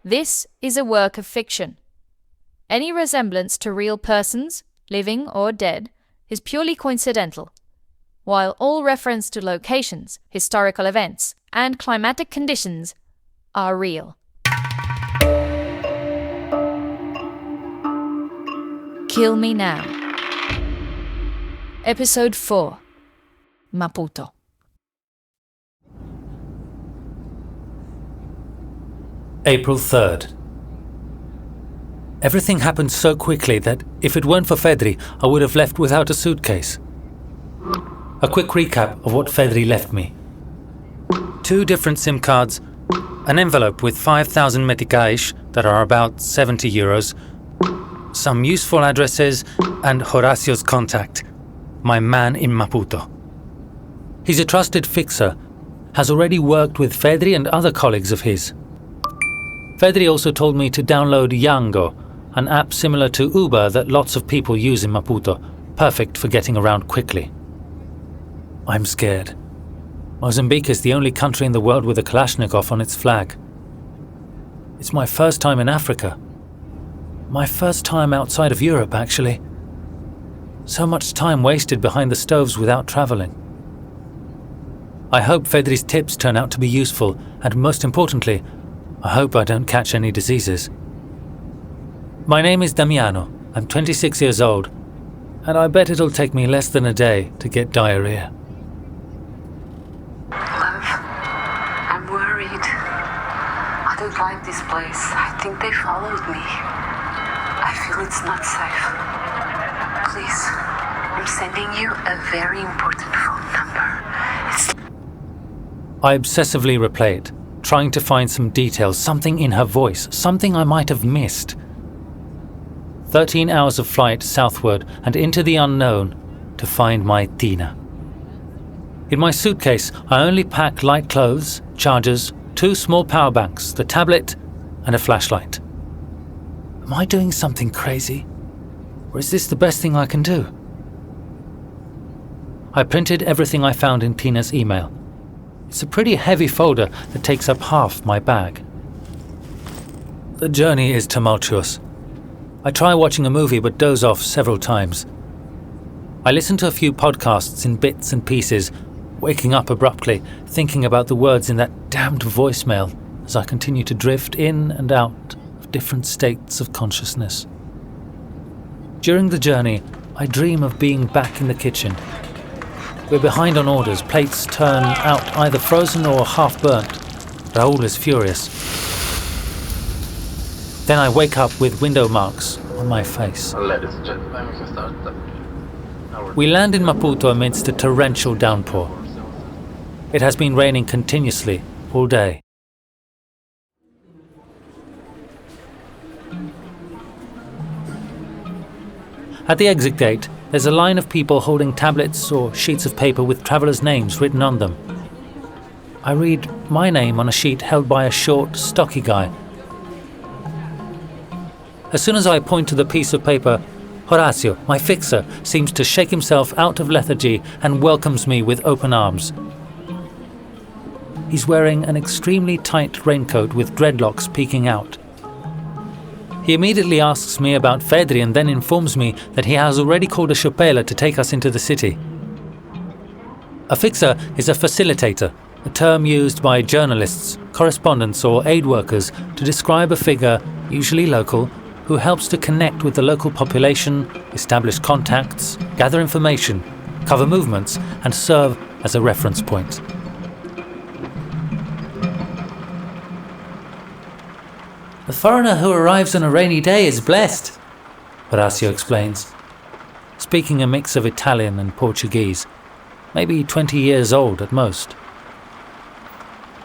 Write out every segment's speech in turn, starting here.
This is a work of fiction. Any resemblance to real persons, living or dead, is purely coincidental, while all reference to locations, historical events, and climatic conditions are real. Kill Me Now. Episode 4. Maputo. April 3rd. Everything happened so quickly that if it weren't for Fedri, I would have left without a suitcase. A quick recap of what Fedri left me. 2 different SIM cards, an envelope with 5,000 meticais, that are about 70 euros, some useful addresses, and Horacio's contact, my man in Maputo. He's a trusted fixer, has already worked with Fedri and other colleagues of his. Fedri also told me to download Yango, an app similar to Uber that lots of people use in Maputo, perfect for getting around quickly. I'm scared. Mozambique is the only country in the world with a Kalashnikov on its flag. It's my first time in Africa. My first time outside of Europe, actually. So much time wasted behind the stoves without travelling. I hope Fedri's tips turn out to be useful, and most importantly, I hope I don't catch any diseases. My name is Damiano. I'm 26 years old, and I bet it'll take me less than a day to get diarrhea. Love, I'm worried. I don't like this place. I think they followed me. I feel it's not safe. Please, I'm sending you a very important phone number. I obsessively replay it, trying to find some details, something in her voice, something I might have missed. 13 hours of flight southward and into the unknown to find my Tina. In my suitcase, I only pack light clothes, chargers, 2 small power banks, the tablet, and a flashlight. Am I doing something crazy? Or is this the best thing I can do? I printed everything I found in Tina's email. It's a pretty heavy folder that takes up half my bag. The journey is tumultuous. I try watching a movie but doze off several times. I listen to a few podcasts in bits and pieces, waking up abruptly, thinking about the words in that damned voicemail as I continue to drift in and out of different states of consciousness. During the journey, I dream of being back in the kitchen. We're behind on orders, plates turn out either frozen or half-burnt. Raoul is furious. Then I wake up with window marks on my face. We land in Maputo amidst a torrential downpour. It has been raining continuously all day. At the exit gate, there's a line of people holding tablets or sheets of paper with travellers' names written on them. I read my name on a sheet held by a short, stocky guy. As soon as I point to the piece of paper, Horacio, my fixer, seems to shake himself out of lethargy and welcomes me with open arms. He's wearing an extremely tight raincoat with dreadlocks peeking out. He immediately asks me about Fedri and then informs me that he has already called a chopela to take us into the city. A fixer is a facilitator, a term used by journalists, correspondents or aid workers to describe a figure, usually local, who helps to connect with the local population, establish contacts, gather information, cover movements, and serve as a reference point. The foreigner who arrives on a rainy day is blessed, Horacio explains, speaking a mix of Italian and Portuguese, maybe 20 years old at most.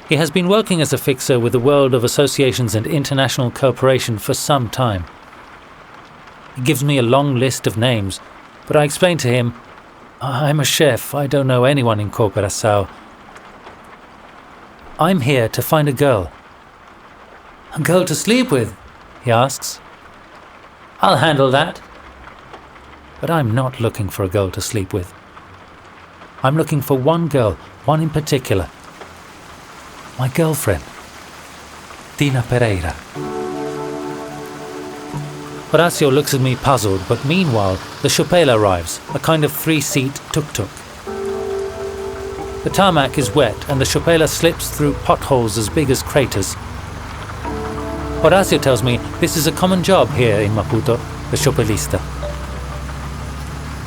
He has been working as a fixer with the world of associations and international cooperation for some time. He gives me a long list of names, but I explain to him, I'm a chef, I don't know anyone in Cooperação. I'm here to find a girl. A girl to sleep with? He asks. I'll handle that. But I'm not looking for a girl to sleep with. I'm looking for one girl, one in particular. My girlfriend. Tina Pereira. Horacio looks at me puzzled, but meanwhile, the chopela arrives, a kind of 3-seat tuk-tuk. The tarmac is wet and the chopela slips through potholes as big as craters. Horacio tells me this is a common job here in Maputo, the chopelista.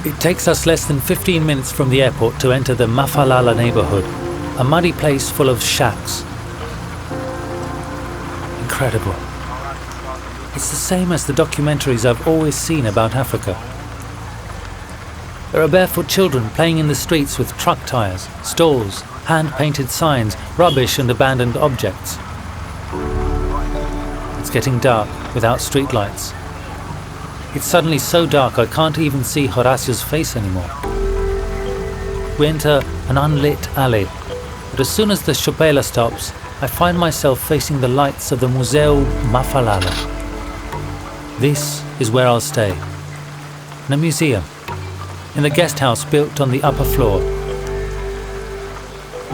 It takes us less than 15 minutes from the airport to enter the Mafalala neighborhood, a muddy place full of shacks. Incredible. It's the same as the documentaries I've always seen about Africa. There are barefoot children playing in the streets with truck tires, stalls, hand-painted signs, rubbish and abandoned objects. It's getting dark without streetlights. It's suddenly so dark I can't even see Horacio's face anymore. We enter an unlit alley, but as soon as the chopela stops, I find myself facing the lights of the Museu Mafalala. This is where I'll stay, in a museum, in the guest house built on the upper floor.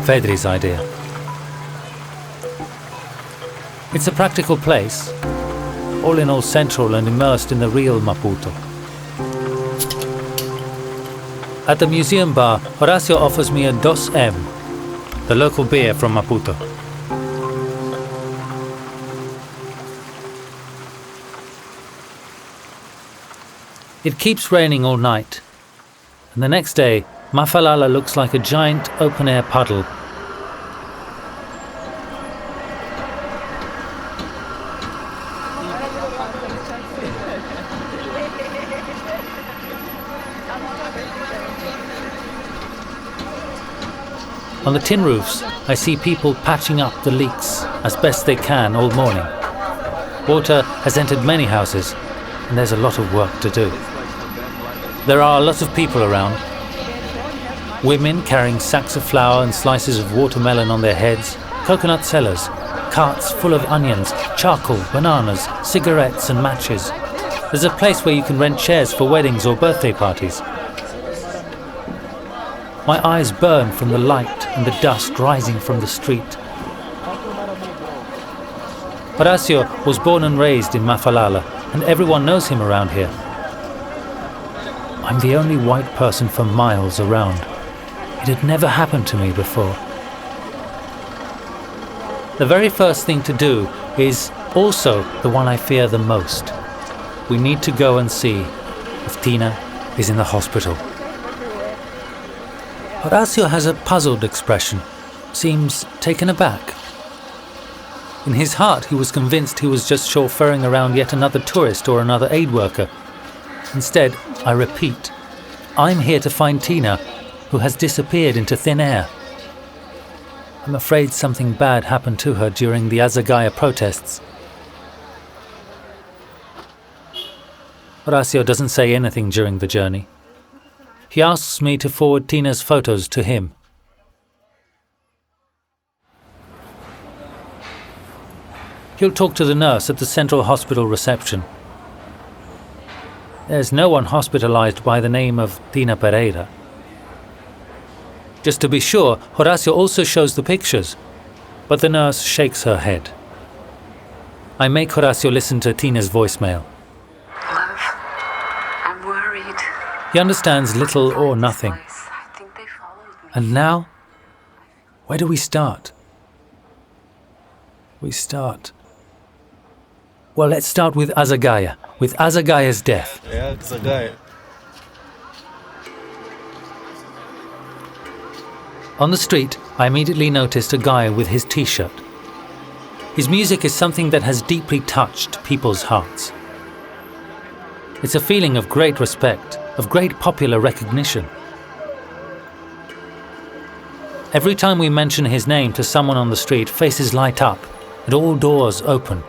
Fedri's idea. It's a practical place, all in all central and immersed in the real Maputo. At the museum bar, Horacio offers me a 2M, the local beer from Maputo. It keeps raining all night, and the next day, Mafalala looks like a giant open-air puddle. On the tin roofs, I see people patching up the leaks as best they can all morning. Water has entered many houses, and there's a lot of work to do. There are a lot of people around. Women carrying sacks of flour and slices of watermelon on their heads, coconut sellers, carts full of onions, charcoal, bananas, cigarettes and matches. There's a place where you can rent chairs for weddings or birthday parties. My eyes burn from the light and the dust rising from the street. Horacio was born and raised in Mafalala, and everyone knows him around here. I'm the only white person for miles around. It had never happened to me before. The very first thing to do is also the one I fear the most. We need to go and see if Tina is in the hospital. Horacio has a puzzled expression, seems taken aback. In his heart, he was convinced he was just chauffeuring around yet another tourist or another aid worker. Instead, I repeat, I'm here to find Tina, who has disappeared into thin air. I'm afraid something bad happened to her during the Azagaia protests. Horacio doesn't say anything during the journey. He asks me to forward Tina's photos to him. He'll talk to the nurse at the Central Hospital reception. There's no one hospitalized by the name of Tina Pereira. Just to be sure, Horacio also shows the pictures, but the nurse shakes her head. I make Horacio listen to Tina's voicemail. Love, I'm worried. He understands little or nothing. I think they followed me. And now, where do we start? Well, let's start with Azagaia, with Azagaia's death. Yeah, Azagaia. On the street, I immediately noticed a guy with his t-shirt. His music is something that has deeply touched people's hearts. It's a feeling of great respect, of great popular recognition. Every time we mention his name to someone on the street, faces light up and all doors open.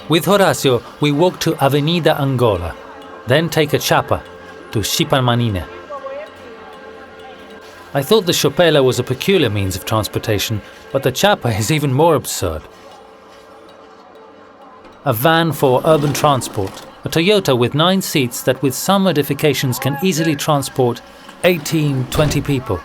With Horacio, we walk to Avenida Angola, then take a chapa to Xipanmanine. I thought the chopela was a peculiar means of transportation, but the chapa is even more absurd. A van for urban transport, a Toyota with 9 seats that with some modifications can easily transport 18, 20 people.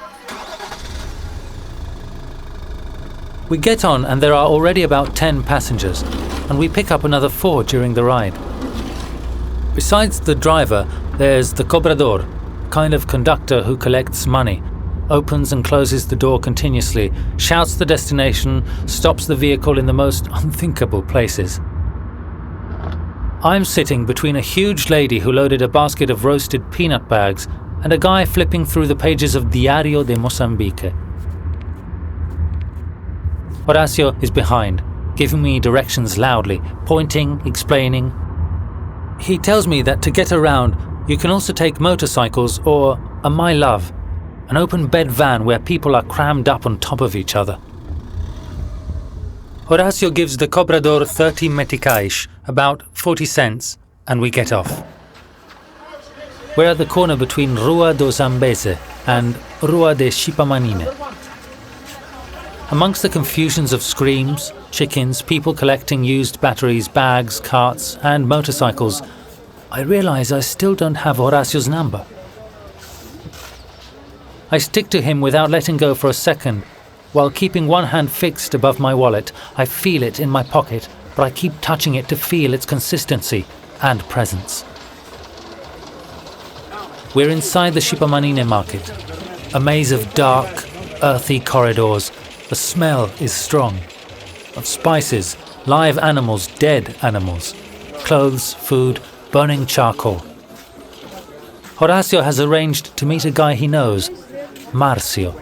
We get on and there are already about 10 passengers, and we pick up another 4 during the ride. Besides the driver, there's the cobrador, kind of conductor who collects money, opens and closes the door continuously, shouts the destination, stops the vehicle in the most unthinkable places. I'm sitting between a huge lady who loaded a basket of roasted peanut bags and a guy flipping through the pages of Diario de Mozambique. Horacio is behind, giving me directions loudly, pointing, explaining. He tells me that to get around, you can also take motorcycles or a My Love, an open bed van where people are crammed up on top of each other. Horacio gives the cobrador 30 meticais, about 40 cents, and we get off. We're at the corner between Rua do Zambeze and Rua de Chipamanine. Amongst the confusions of screams, chickens, people collecting used batteries, bags, carts, and motorcycles, I realize I still don't have Horacio's number. I stick to him without letting go for a second. While keeping one hand fixed above my wallet, I feel it in my pocket, but I keep touching it to feel its consistency and presence. We're inside the Chipamanine market, a maze of dark, earthy corridors. The smell is strong, of spices, live animals, dead animals, clothes, food, burning charcoal. Horacio has arranged to meet a guy he knows, Marcio.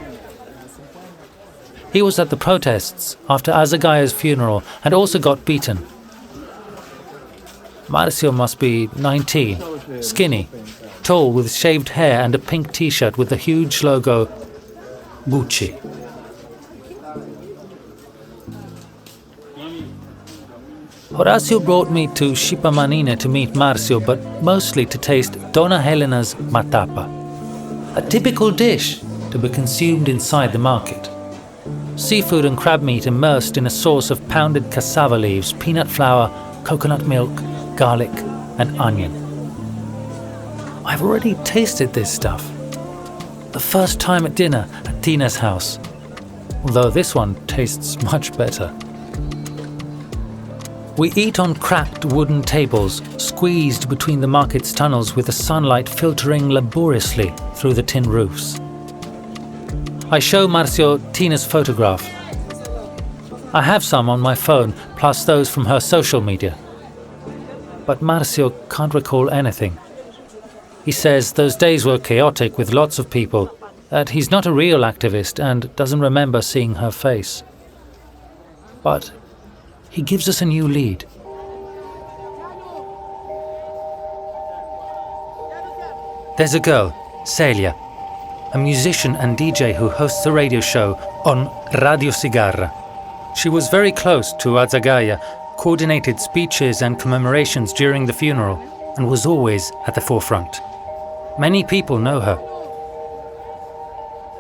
He was at the protests after Azagaia's funeral and also got beaten. Marcio must be 19, skinny, tall with shaved hair and a pink t-shirt with the huge logo, Gucci. Horacio brought me to Chipamanine to meet Marcio, but mostly to taste Dona Helena's matapa, a typical dish to be consumed inside the market. Seafood and crab meat immersed in a sauce of pounded cassava leaves, peanut flour, coconut milk, garlic, and onion. I've already tasted this stuff. The first time at dinner at Tina's house, although this one tastes much better. We eat on cracked wooden tables, squeezed between the market's tunnels with the sunlight filtering laboriously through the tin roofs. I show Marcio Tina's photograph. I have some on my phone, plus those from her social media. But Marcio can't recall anything. He says those days were chaotic with lots of people, that he's not a real activist and doesn't remember seeing her face. But he gives us a new lead. There's a girl, Celia, a musician and DJ who hosts a radio show on Radio Cigarra. She was very close to Azagaia, coordinated speeches and commemorations during the funeral, and was always at the forefront. Many people know her.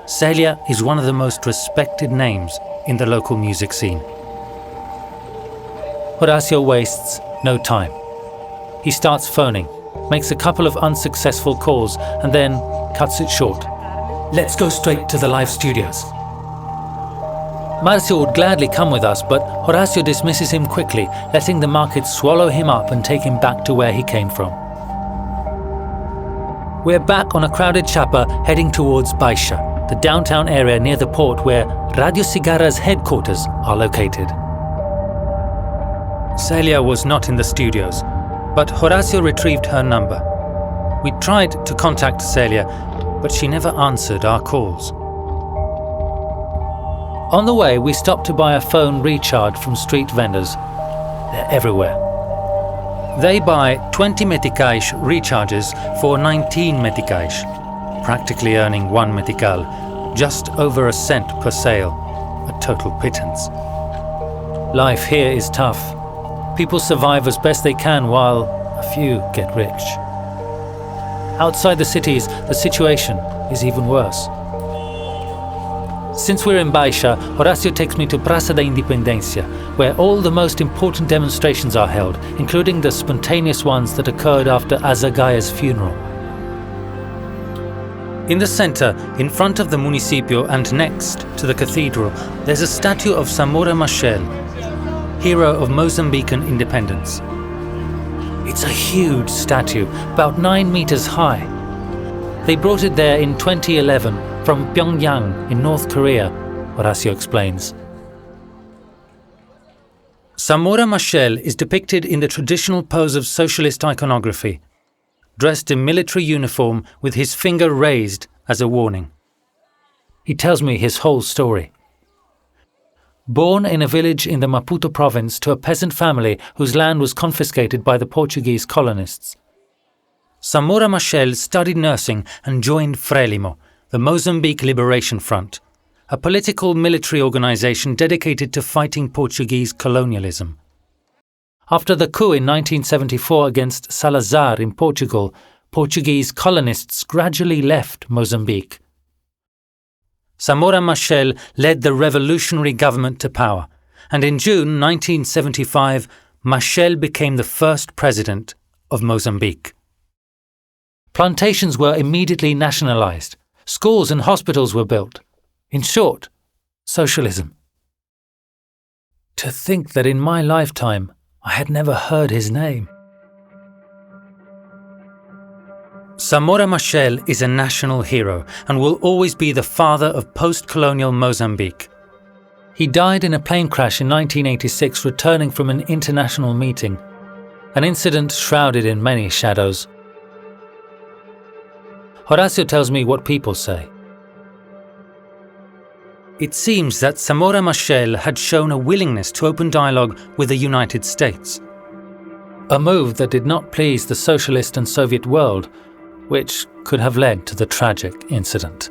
Celia is one of the most respected names in the local music scene. Horacio wastes no time. He starts phoning, makes a couple of unsuccessful calls, and then cuts it short. Let's go straight to the live studios. Marcio would gladly come with us, but Horacio dismisses him quickly, letting the market swallow him up and take him back to where he came from. We're back on a crowded chapa heading towards Baixa, the downtown area near the port where Radio Cigarra's headquarters are located. Celia was not in the studios, but Horacio retrieved her number. We tried to contact Celia, but she never answered our calls. On the way, we stopped to buy a phone recharge from street vendors. They're everywhere. They buy 20 meticais recharges for 19 meticais, practically earning 1 metical, just over a cent per sale, a total pittance. Life here is tough. People survive as best they can while a few get rich. Outside the cities, the situation is even worse. Since we're in Baixa, Horacio takes me to Praça da Independencia, where all the most important demonstrations are held, including the spontaneous ones that occurred after Azagaia's funeral. In the centre, in front of the municipio and next to the cathedral, there's a statue of Samora Machel, hero of Mozambican independence. It's a huge statue, about 9 meters high. They brought it there in 2011 from Pyongyang in North Korea, Horacio explains. Samora Machel is depicted in the traditional pose of socialist iconography, dressed in military uniform with his finger raised as a warning. He tells me his whole story. Born in a village in the Maputo province to a peasant family whose land was confiscated by the Portuguese colonists, Samora Machel studied nursing and joined Frelimo, the Mozambique Liberation Front, a political military organization dedicated to fighting Portuguese colonialism. After the coup in 1974 against Salazar in Portugal, Portuguese colonists gradually left Mozambique. Samora Machel led the revolutionary government to power, and in June 1975, Machel became the first president of Mozambique. Plantations were immediately nationalized. Schools and hospitals were built. In short, socialism. To think that in my lifetime, I had never heard his name. Samora Machel is a national hero and will always be the father of post-colonial Mozambique. He died in a plane crash in 1986 returning from an international meeting, an incident shrouded in many shadows. Horacio tells me what people say. It seems that Samora Machel had shown a willingness to open dialogue with the United States, a move that did not please the socialist and Soviet world, which could have led to the tragic incident.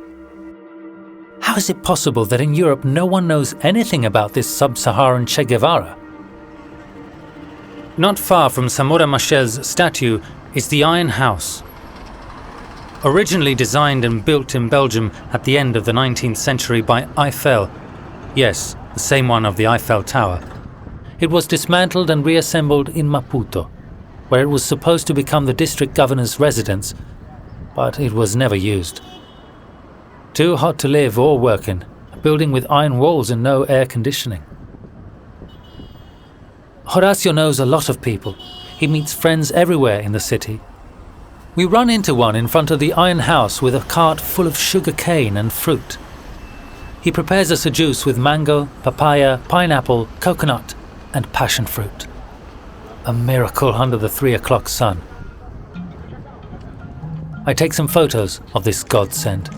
How is it possible that in Europe no one knows anything about this sub-Saharan Che Guevara? Not far from Samora Machel's statue is the Iron House. Originally designed and built in Belgium at the end of the 19th century by Eiffel, yes, the same one of the Eiffel Tower, it was dismantled and reassembled in Maputo, where it was supposed to become the district governor's residence, but it was never used. Too hot to live or work in, a building with iron walls and no air conditioning. Horacio knows a lot of people. He meets friends everywhere in the city. We run into one in front of the Iron House with a cart full of sugar cane and fruit. He prepares us a juice with mango, papaya, pineapple, coconut, and passion fruit. A miracle under the 3 o'clock sun. I take some photos of this godsend.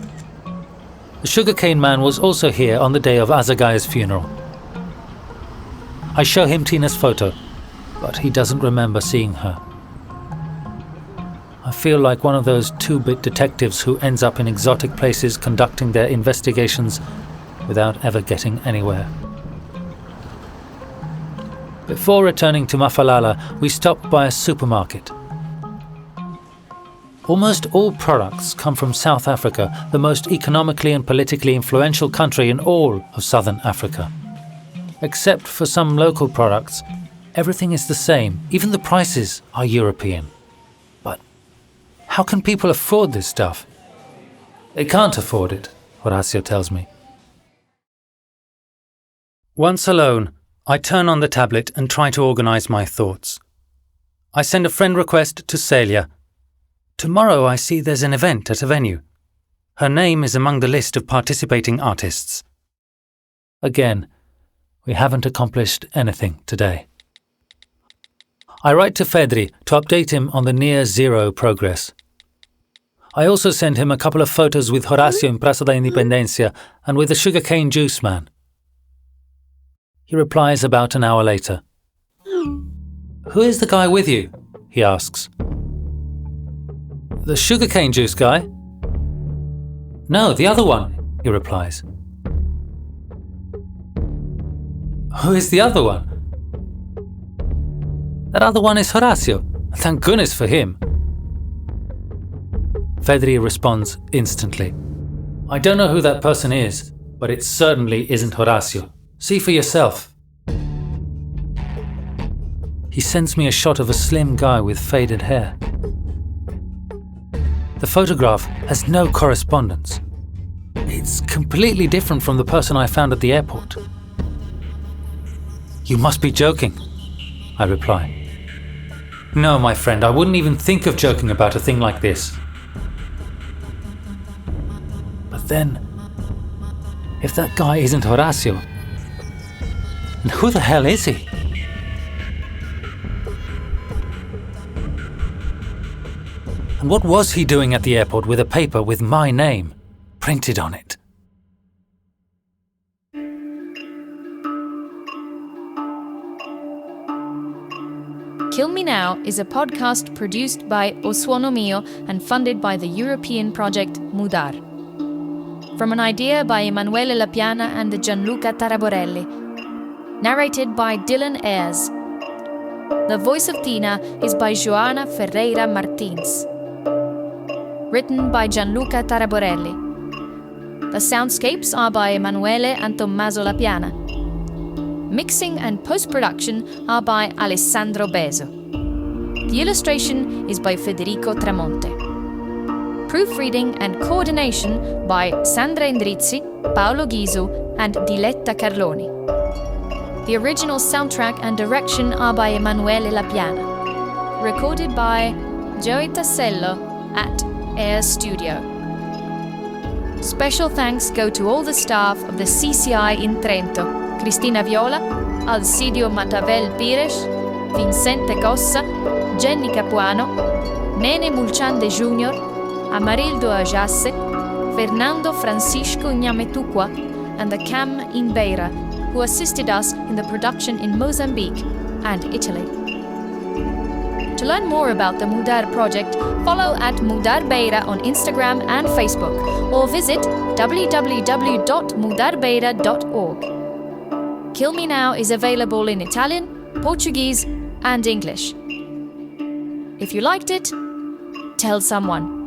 The sugarcane man was also here on the day of Azagaia's funeral. I show him Tina's photo, but he doesn't remember seeing her. I feel like one of those 2-bit detectives who ends up in exotic places conducting their investigations without ever getting anywhere. Before returning to Mafalala, we stopped by a supermarket. Almost all products come from South Africa, the most economically and politically influential country in all of Southern Africa. Except for some local products, everything is the same, even the prices are European. But how can people afford this stuff? They can't afford it, Horacio tells me. Once alone, I turn on the tablet and try to organize my thoughts. I send a friend request to Celia. Tomorrow I see there's an event at a venue. Her name is among the list of participating artists. Again, we haven't accomplished anything today. I write to Fedri to update him on the near-zero progress. I also send him a couple of photos with Horacio in Praça da Independencia and with the sugarcane juice man. He replies about an hour later. Who is the guy with you? He asks. The sugarcane juice guy? No, the other one, he replies. Who is the other one? That other one is Horacio. Thank goodness for him. Fedri responds instantly. I don't know who that person is, but it certainly isn't Horacio. See for yourself. He sends me a shot of a slim guy with faded hair. The photograph has no correspondence. It's completely different from the person I found at the airport. You must be joking, I reply. No, my friend, I wouldn't even think of joking about a thing like this. But then, if that guy isn't Horacio, then who the hell is he? And what was he doing at the airport with a paper with my name printed on it? Kill Me Now is a podcast produced by O Suono Mio and funded by the European project Mudar. From an idea by Emanuele Lapiana and Gianluca Taraborelli. Narrated by Dylan Ayres. The voice of Tina is by Joana Ferreira Martins. Written by Gianluca Taraborelli. The soundscapes are by Emanuele and Tommaso Lapiana. Mixing and post-production are by Alessandro Beso. The illustration is by Federico Tramonte. Proofreading and coordination by Sandra Indrizzi, Paolo Ghisu, and Diletta Carloni. The original soundtrack and direction are by Emanuele Lapiana. Recorded by Joey Tassello at Air Studio. Special thanks go to all the staff of the CCI in Trento: Cristina Viola, Alcidio Matavel Pires, Vincente Cossa, Jenny Capuano, Nene Mulchande Jr., Amarildo Ajasse, Fernando Francisco Nyametukwa, and the CAM in Beira, who assisted us in the production in Mozambique and Italy. To learn more about the Mudar project, follow at Mudar Beira on Instagram and Facebook, or visit www.mudarbeira.org. Kill Me Now is available in Italian, Portuguese, and English. If you liked it, tell someone.